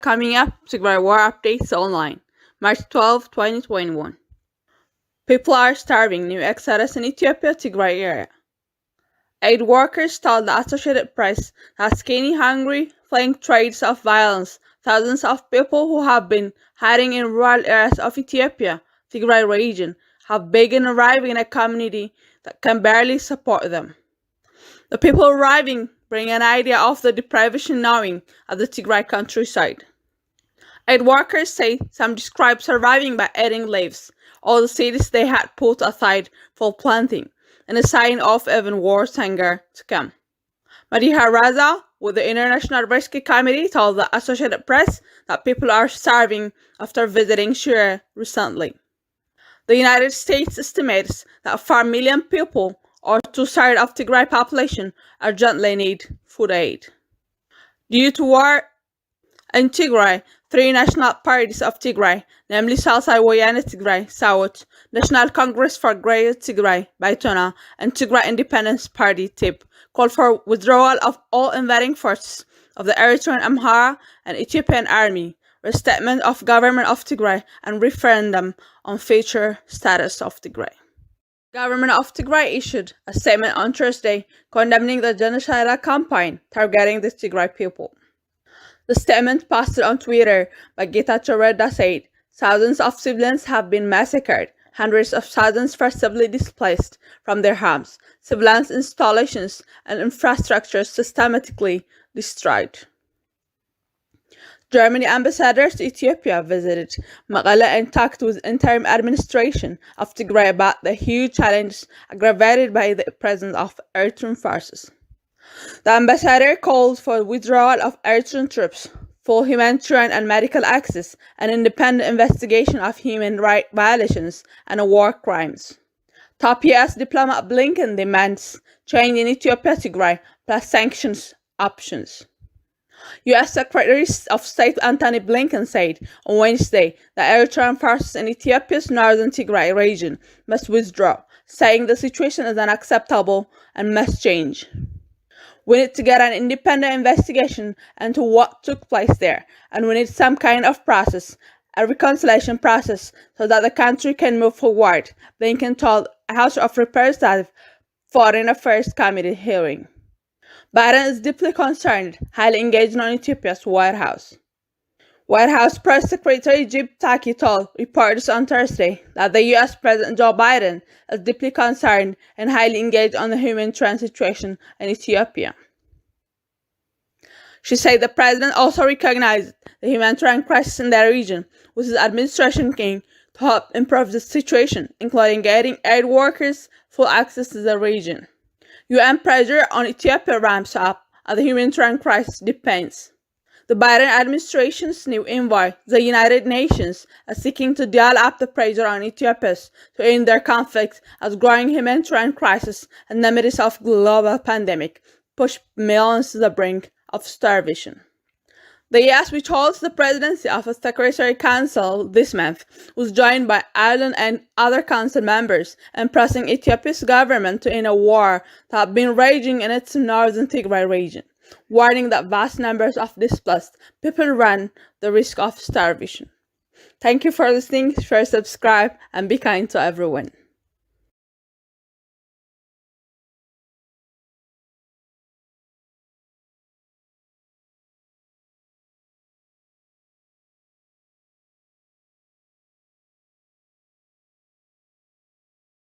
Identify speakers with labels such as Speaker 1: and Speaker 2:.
Speaker 1: Coming up, Tigray War Updates Online, March 12, 2021. People are starving, new exodus in Ethiopia Tigray area. Aid workers told the Associated Press that skinny, hungry, fleeing traits of violence, thousands of people who have been hiding in rural areas of Ethiopia Tigray region have begun arriving in a community that can barely support them. The people arriving bring an idea of the deprivation gnawing at the Tigray countryside. Aid workers say some describe surviving by eating leaves, all the seeds they had put aside for planting, and a sign of even worse hunger to come. Mariha Raza, with the International Rescue Committee, told the Associated Press that people are starving after visiting Shire recently. The United States estimates that 4 million people, or 2/3 of Tigray population, urgently need food aid. Due to war in Tigray, 3 national parties of Tigray, namely Salsai Wayane Tigray, Sawut, National Congress for Greater Tigray, Baitona, and Tigray Independence Party, TIP, called for withdrawal of all invading forces of the Eritrean Amhara and Ethiopian army, restatement of government of Tigray, and referendum on future status of Tigray. Government of Tigray issued a statement on Thursday condemning the genocidal campaign targeting the Tigray people. The statement posted on Twitter by Getachew Reda said, thousands of civilians have been massacred, hundreds of thousands forcibly displaced from their homes, civilian installations and infrastructure systematically destroyed. Germany ambassador to Ethiopia visited Mekelle and talked with interim administration of Tigray about the huge challenges aggravated by the presence of Eritrean forces. The ambassador called for withdrawal of Eritrean troops, full humanitarian and medical access, and independent investigation of human rights violations and war crimes. Top US diplomat Blinken demands change in Ethiopia Tigray plus sanctions options. U.S. Secretary of State Antony Blinken said on Wednesday that Eritrean forces in Ethiopia's northern Tigray region must withdraw, saying the situation is unacceptable and must change. We need to get an independent investigation into what took place there, and we need some kind of process, a reconciliation process, so that the country can move forward, Blinken told a House of Representatives Foreign Affairs Committee hearing. Biden is deeply concerned, highly engaged on Ethiopia's White House. White House Press Secretary Jim Psaki told reporters on Thursday that the U.S. President Joe Biden is deeply concerned and highly engaged on the humanitarian situation in Ethiopia. She said the president also recognized the humanitarian crisis in the region, with his administration keen to help improve the situation, including getting aid workers full access to the region. UN pressure on Ethiopia ramps up as the humanitarian crisis deepens. The Biden administration's new envoy, the United Nations, is seeking to dial up the pressure on Ethiopia to end their conflict as growing humanitarian crisis in the midst of global pandemic push millions to the brink of starvation. The U.S., which holds the presidency of the Secretary Council this month, was joined by Ireland and other council members in pressing Ethiopia's government to end a war that had been raging in its northern Tigray region, warning that vast numbers of displaced people run the risk of starvation. Thank you for listening. Share, subscribe, and be kind to everyone.